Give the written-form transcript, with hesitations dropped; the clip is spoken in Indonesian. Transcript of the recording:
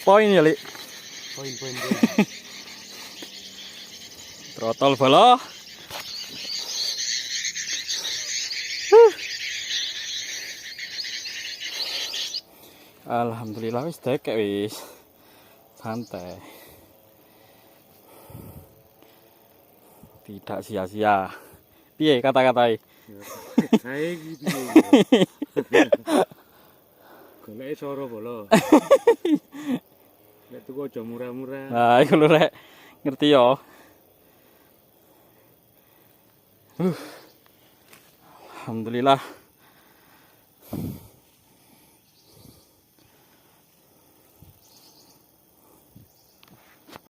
Poin ya, Lik. Poin. Trotol bala. Alhamdulillah wis dekek wis. Santai. Tidak sia-sia. Piye kata-katai? Saya gitu. Golek soro bolo. Nek tuku aja murah-murah. Nah, iku lho rek. Ngerti ya. Alhamdulillah.